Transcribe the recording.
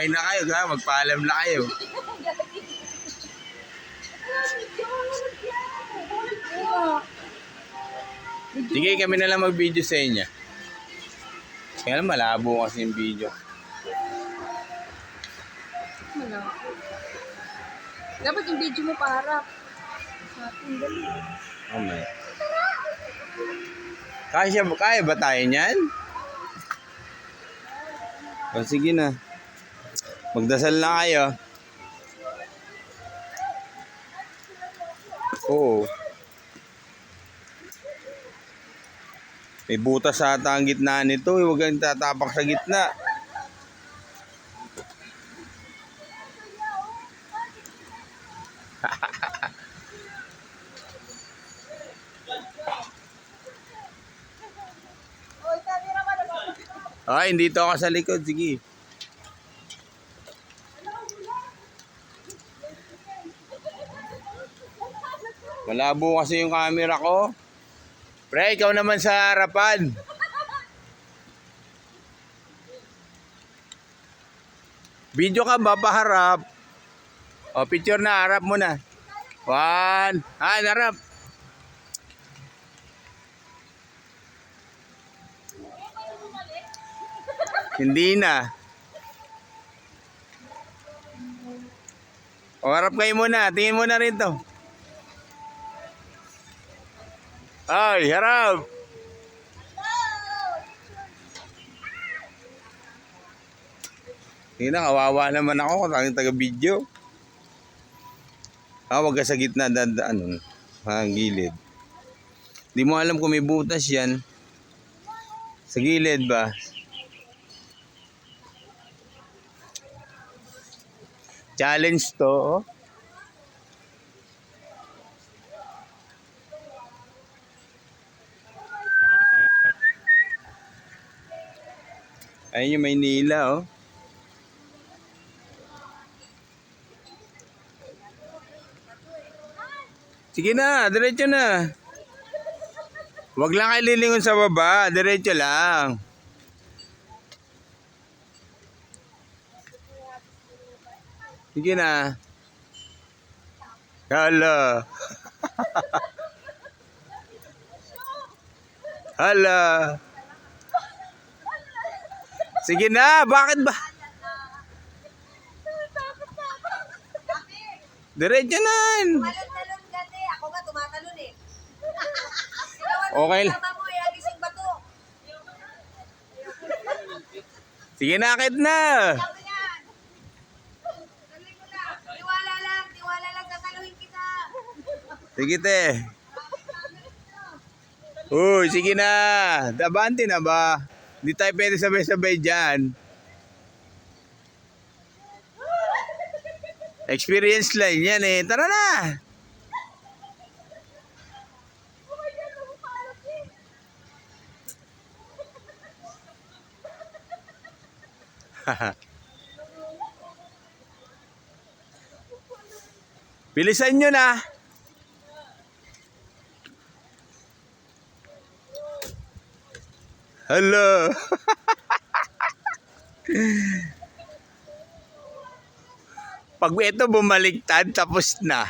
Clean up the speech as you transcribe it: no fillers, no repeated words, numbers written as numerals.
Okay na kayo, ha? Magpaalam na kayo. Sige, kami na lang mag-video sa inyo. Kaya lang malabo kasi yung video. Dapat yung video mo paharap. Oh my. Kaya ba tayo niyan? O sige na. Magdasal na kayo. Oo. May butas ata ang gitna nito. Huwag kang tatapak sa gitna. Ay, dito ako sa likod. Sige. Malabo kasi yung camera ko. Pre, ikaw naman sa harapan. Video ka ba paharap? O, picture na. Harap mo na. 1. Harap. Hindi na. O, harap kayo muna. Tingin mo na rin to. Ay, harap. Hindi na, kawawa naman ako kung taga-video. Wag ka sa gitna, gilid. Di mo alam kung may butas yan. Sa gilid ba? Challenge to, oh. Ayun yung Maynila, oh. Sige na, diretso na. Huwag lang kayo lilingon sa baba, diretso lang. Sige na. Hala. Hala. Sige na, bakit ba? Diretso na. Talon-talon kasi. Ako nga tumatalon eh. Okay. Sige na, akit na. Tiwala lang, tataluhin kita. Sige te. Uy, sige na. Abante na ba? Hindi tayo pwede sabay-sabay dyan. Experience lang yan eh. Tara na. Bilisan nyo na. Hello. Pag ito bumaliktad, tapos na.